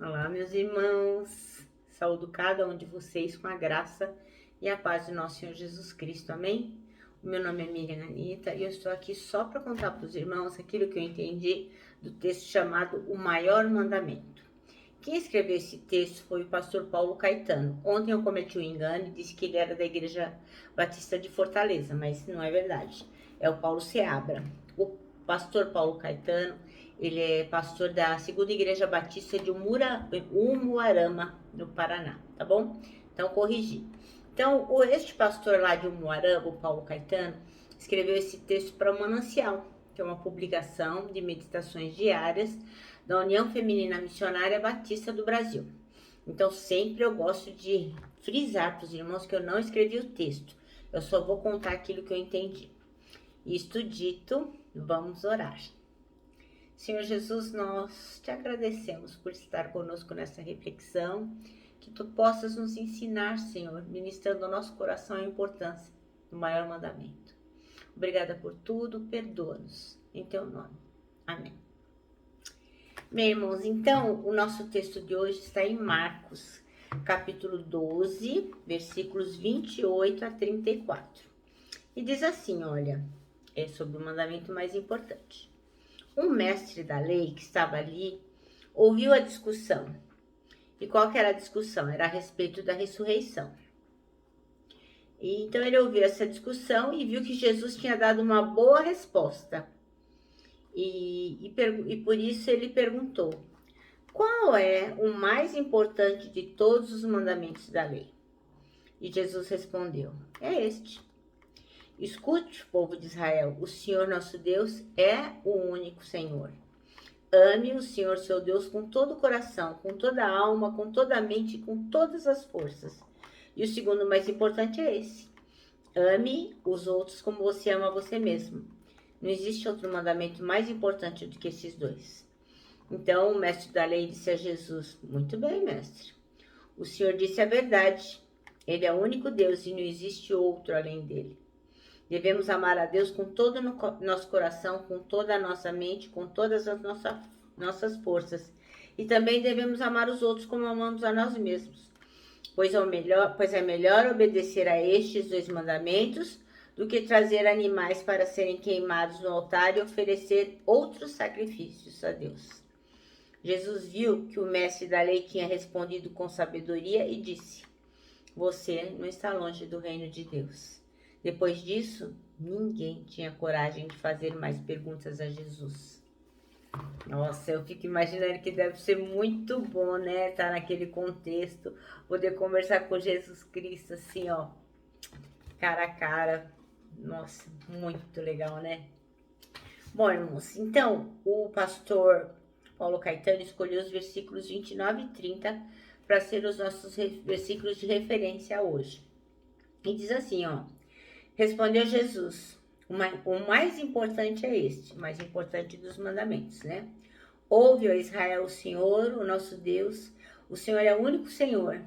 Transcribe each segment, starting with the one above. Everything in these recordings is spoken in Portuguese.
Olá, meus irmãos. Saúdo cada um de vocês com a graça e a paz do nosso Senhor Jesus Cristo. Amém? O meu nome é Miriam Anita e eu estou aqui só para contar para os irmãos aquilo que eu entendi do texto chamado O Maior Mandamento. Quem escreveu esse texto foi o pastor Paulo Caetano. Ontem eu cometi um engano e disse que ele era da Igreja Batista de Fortaleza, mas não é verdade. É o Paulo Seabra. O pastor Paulo Caetano, ele é pastor da Segunda Igreja Batista de Umuarama, no Paraná, tá bom? Então, corrigi. Então, este pastor lá de Umuarama, o Paulo Caetano, escreveu esse texto para o Manancial, que é uma publicação de meditações diárias da União Feminina Missionária Batista do Brasil. Então, sempre eu gosto de frisar para os irmãos que eu não escrevi o texto. Eu só vou contar aquilo que eu entendi. Isto dito, vamos orar. Senhor Jesus, nós te agradecemos por estar conosco nessa reflexão, que tu possas nos ensinar, Senhor, ministrando ao nosso coração a importância do maior mandamento. Obrigada por tudo, perdoa-nos, em teu nome. Amém. Meus irmãos, então, o nosso texto de hoje está em Marcos, capítulo 12, versículos 28 a 34. E diz assim, olha, é sobre o mandamento mais importante. Um mestre da lei que estava ali ouviu a discussão. E qual que era a discussão? Era a respeito da ressurreição. E então ele ouviu essa discussão e viu que Jesus tinha dado uma boa resposta. E por isso ele perguntou: qual é o mais importante de todos os mandamentos da lei? E Jesus respondeu: é este. Escute, povo de Israel, o Senhor nosso Deus é o único Senhor. Ame o Senhor seu Deus com todo o coração, com toda a alma, com toda a mente e com todas as forças. E o segundo mais importante é esse: ame os outros como você ama você mesmo. Não existe outro mandamento mais importante do que esses dois. Então o mestre da lei disse a Jesus: muito bem, mestre. O Senhor disse a verdade. Ele é o único Deus e não existe outro além dele. Devemos amar a Deus com todo o nosso coração, com toda a nossa mente, com todas as nossas forças. E também devemos amar os outros como amamos a nós mesmos. Pois é melhor obedecer a estes dois mandamentos do que trazer animais para serem queimados no altar e oferecer outros sacrifícios a Deus. Jesus viu que o mestre da lei tinha respondido com sabedoria e disse: você não está longe do reino de Deus. Depois disso, ninguém tinha coragem de fazer mais perguntas a Jesus. Nossa, eu fico imaginando que deve ser muito bom, né? Estar naquele contexto, poder conversar com Jesus Cristo assim, ó, cara a cara. Nossa, muito legal, né? Bom, irmãos, então, o pastor Paulo Caetano escolheu os versículos 29 e 30 para ser os nossos versículos de referência hoje. E diz assim, ó: respondeu Jesus: o mais importante é este, o mais importante dos mandamentos, né? Ouve, ó Israel, o Senhor, o nosso Deus, o Senhor é o único Senhor.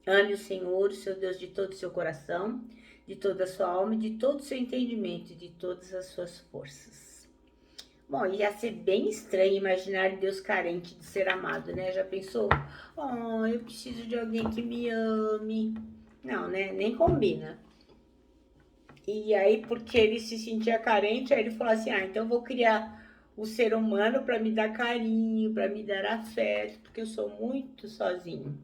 Ame o Senhor, o seu Deus, de todo o seu coração, de toda a sua alma, de todo o seu entendimento, de todas as suas forças. Bom, ia ser bem estranho imaginar Deus carente de ser amado, né? Já pensou? Oh, eu preciso de alguém que me ame. Não, né? Nem combina. E aí, porque ele se sentia carente, aí ele falou assim: ah, então eu vou criar o ser humano para me dar carinho, para me dar afeto, porque eu sou muito sozinho.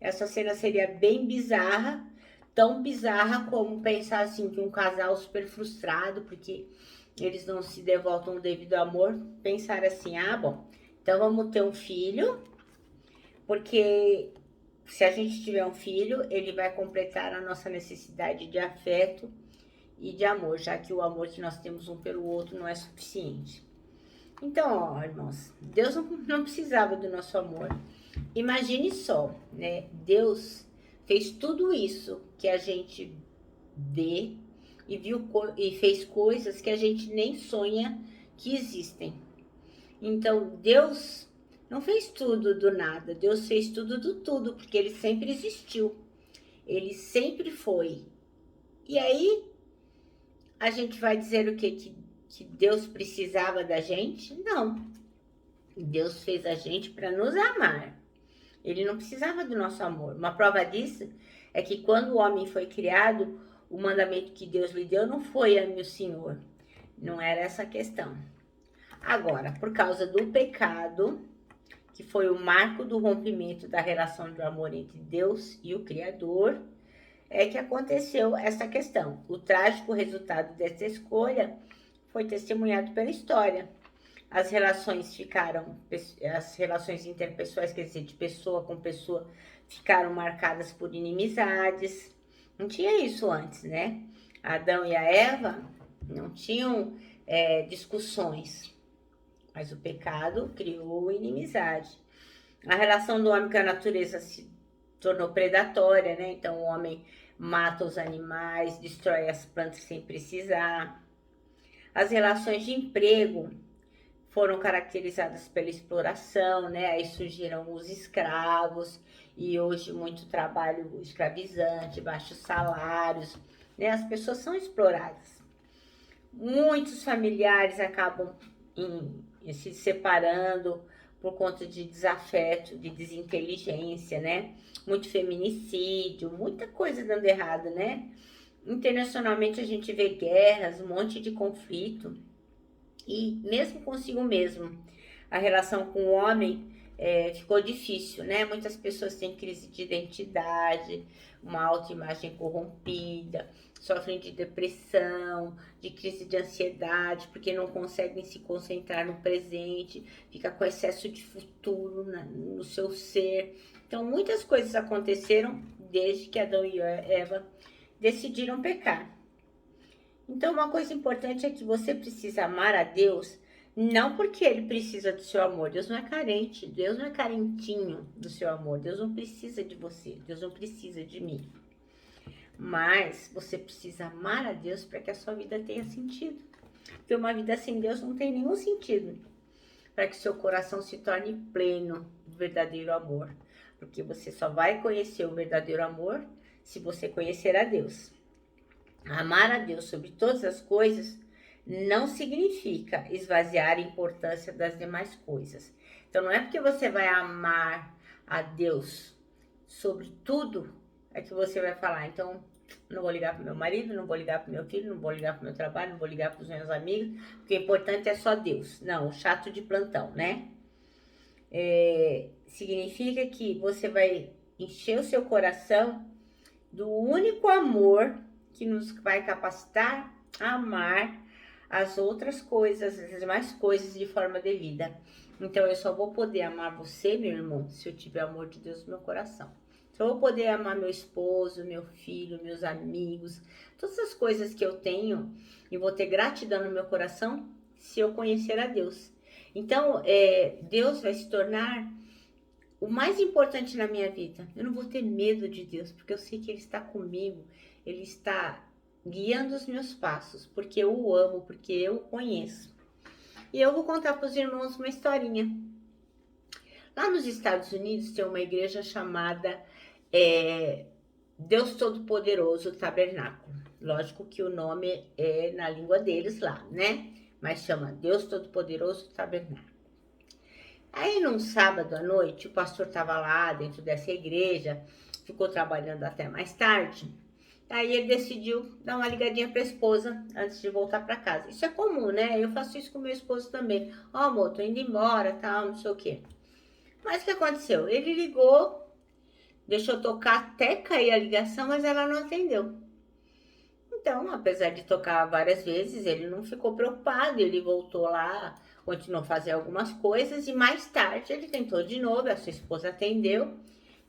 Essa cena seria bem bizarra, tão bizarra como pensar assim que um casal super frustrado, porque eles não se devotam o devido amor, pensar assim: ah, bom, então vamos ter um filho, porque se a gente tiver um filho, ele vai completar a nossa necessidade de afeto e de amor, já que o amor que nós temos um pelo outro não é suficiente. Então, ó, irmãos, Deus não precisava do nosso amor. Imagine só, né? Deus fez tudo isso que a gente vê e fez coisas que a gente nem sonha que existem. Então, Deus não fez tudo do nada, Deus fez tudo do tudo, porque ele sempre existiu. Ele sempre foi. E aí, a gente vai dizer o quê? Que Deus precisava da gente? Não. Deus fez a gente para nos amar. Ele não precisava do nosso amor. Uma prova disso é que quando o homem foi criado, o mandamento que Deus lhe deu não foi ame o Senhor. Não era essa a questão. Agora, por causa do pecado, que foi o marco do rompimento da relação de amor entre Deus e o Criador, é que aconteceu essa questão. O trágico resultado dessa escolha foi testemunhado pela história. As relações interpessoais, quer dizer, de pessoa com pessoa, ficaram marcadas por inimizades. Não tinha isso antes, né? Adão e a Eva não tinham discussões, mas o pecado criou inimizade. A relação do homem com a natureza se tornou predatória, né? Então o homem mata os animais, destrói as plantas sem precisar. As relações de emprego foram caracterizadas pela exploração, né? Aí surgiram os escravos e hoje muito trabalho escravizante, baixos salários, né? As pessoas são exploradas. Muitos familiares acabam se separando por conta de desafeto, de desinteligência, né? Muito feminicídio, muita coisa dando errado, né? Internacionalmente a gente vê guerras, um monte de conflito. E mesmo consigo mesmo, a relação com o homem ficou difícil, né? Muitas pessoas têm crise de identidade, uma autoimagem corrompida, sofrem de depressão, de crise de ansiedade, porque não conseguem se concentrar no presente, fica com excesso de futuro no seu ser. Então, muitas coisas aconteceram desde que Adão e Eva decidiram pecar. Então, uma coisa importante é que você precisa amar a Deus, não porque Ele precisa do seu amor. Deus não é carente, Deus não é carentinho do seu amor. Deus não precisa de você, Deus não precisa de mim. Mas você precisa amar a Deus para que a sua vida tenha sentido. Porque uma vida sem Deus não tem nenhum sentido. Para que seu coração se torne pleno do verdadeiro amor. Porque você só vai conhecer o verdadeiro amor se você conhecer a Deus. Amar a Deus sobre todas as coisas não significa esvaziar a importância das demais coisas. Então, não é porque você vai amar a Deus sobre tudo, é que você vai falar, então, não vou ligar para meu marido, não vou ligar para meu filho, não vou ligar para meu trabalho, não vou ligar para os meus amigos, porque o importante é só Deus. Não, chato de plantão, né? Significa que você vai encher o seu coração do único amor que nos vai capacitar a amar as outras coisas, as demais coisas de forma devida. Então, eu só vou poder amar você, meu irmão, se eu tiver amor de Deus no meu coração. Só vou poder amar meu esposo, meu filho, meus amigos, todas as coisas que eu tenho e vou ter gratidão no meu coração se eu conhecer a Deus. Então, Deus vai se tornar o mais importante na minha vida. Eu não vou ter medo de Deus, porque eu sei que Ele está comigo, Ele está guiando os meus passos, porque eu o amo, porque eu o conheço. E eu vou contar para os irmãos uma historinha. Lá nos Estados Unidos tem uma igreja chamada Deus Todo-Poderoso Tabernáculo. Lógico que o nome é na língua deles lá, né? Mas chama Deus Todo-Poderoso Tabernáculo. Aí, num sábado à noite, o pastor estava lá dentro dessa igreja, ficou trabalhando até mais tarde. Aí ele decidiu dar uma ligadinha para a esposa antes de voltar para casa. Isso é comum, né? Eu faço isso com meu esposo também. Ó, amor, tô indo embora, tal, não sei o quê. Mas o que aconteceu? Ele ligou, deixou tocar até cair a ligação, mas ela não atendeu. Então, apesar de tocar várias vezes, ele não ficou preocupado. Ele voltou lá, continuou a fazer algumas coisas e mais tarde ele tentou de novo. A sua esposa atendeu.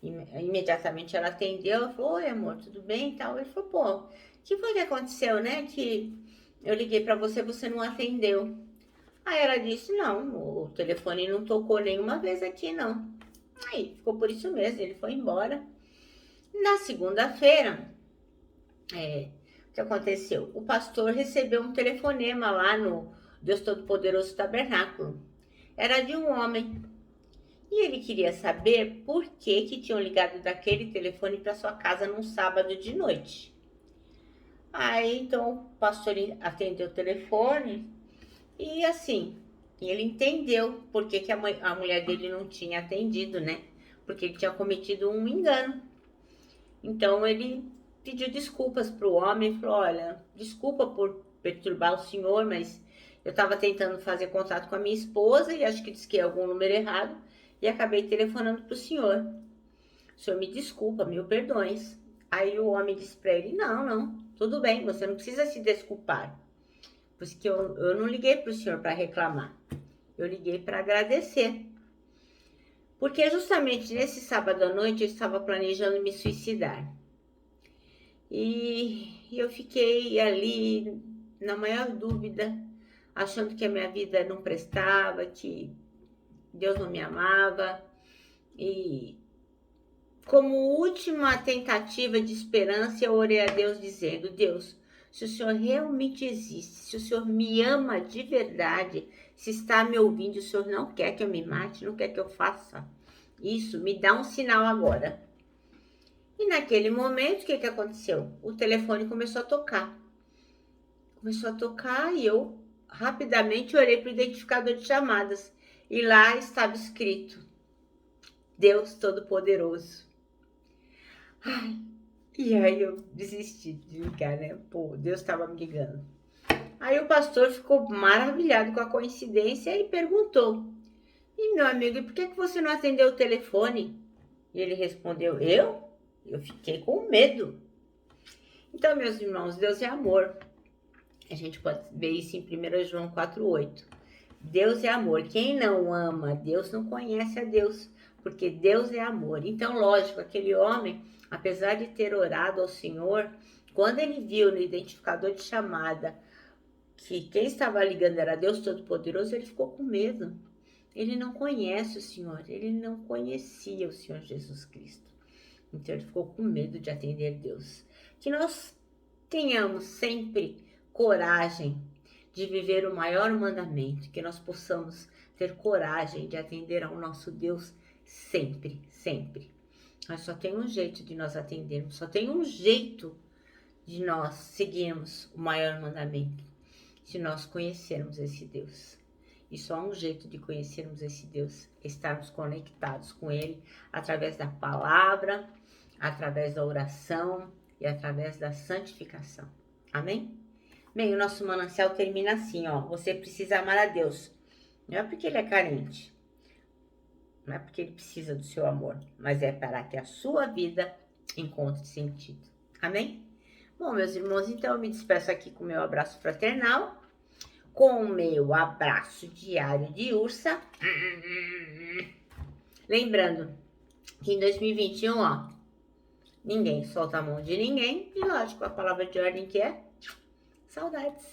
Imediatamente ela atendeu, ela falou, oi amor, tudo bem e tal. Ele falou, pô, o que foi que aconteceu, né? Que eu liguei pra você, você não atendeu. Aí ela disse, não, o telefone não tocou nenhuma vez aqui, não. Aí ficou por isso mesmo, ele foi embora. Na segunda-feira, o que aconteceu? O pastor recebeu um telefonema lá no Deus Todo-Poderoso Tabernáculo. Era de um homem. E ele queria saber por que tinham ligado daquele telefone para sua casa num sábado de noite. Aí, então, o pastor atendeu o telefone e assim, ele entendeu por que a mulher dele não tinha atendido, né? porque ele tinha cometido um engano. Então ele pediu desculpas para o homem e falou: olha, desculpa por perturbar o senhor, mas eu estava tentando fazer contato com a minha esposa e acho que disquei algum número errado e acabei telefonando para o senhor. O senhor me desculpa, mil perdões. Aí o homem disse para ele: não, tudo bem, você não precisa se desculpar, porque eu não liguei para o senhor para reclamar, eu liguei para agradecer. Porque justamente nesse sábado à noite eu estava planejando me suicidar. E eu fiquei ali na maior dúvida, achando que a minha vida não prestava, que Deus não me amava. E como última tentativa de esperança, eu orei a Deus dizendo: Deus, se o Senhor realmente existe, se o Senhor me ama de verdade, se está me ouvindo, o Senhor não quer que eu me mate, não quer que eu faça isso, me dá um sinal agora. E naquele momento, o que aconteceu? O telefone começou a tocar. Começou a tocar e eu rapidamente olhei para o identificador de chamadas. E lá estava escrito: Deus Todo-Poderoso. Ai, e aí eu desisti de ligar, né? Pô, Deus estava me ligando. Aí o pastor ficou maravilhado com a coincidência e perguntou: e meu amigo, e por que você não atendeu o telefone? E ele respondeu: eu? Eu fiquei com medo. Então, meus irmãos, Deus é amor. A gente pode ver isso em 1 João 4,8. Deus é amor. Quem não ama Deus não conhece a Deus, porque Deus é amor. Então, lógico, aquele homem, apesar de ter orado ao Senhor, quando ele viu no identificador de chamada que quem estava ligando era Deus Todo-Poderoso, ele ficou com medo. Ele não conhece o Senhor, ele não conhecia o Senhor Jesus Cristo. Então ele ficou com medo de atender Deus. Que nós tenhamos sempre coragem de viver o maior mandamento, que nós possamos ter coragem de atender ao nosso Deus sempre, sempre. Mas só tem um jeito de nós atendermos, só tem um jeito de nós seguirmos o maior mandamento, se nós conhecermos esse Deus. E só um jeito de conhecermos esse Deus é estarmos conectados com Ele através da palavra, através da oração e através da santificação. Amém? Bem, o nosso manancial termina assim, ó. Você precisa amar a Deus. Não é porque Ele é carente, não é porque Ele precisa do seu amor, mas é para que a sua vida encontre sentido. Amém? Bom, meus irmãos, então eu me despeço aqui com o meu abraço fraternal, com o meu abraço diário de ursa. Lembrando que em 2021, ó, ninguém solta a mão de ninguém. E lógico, a palavra de ordem que é saudades.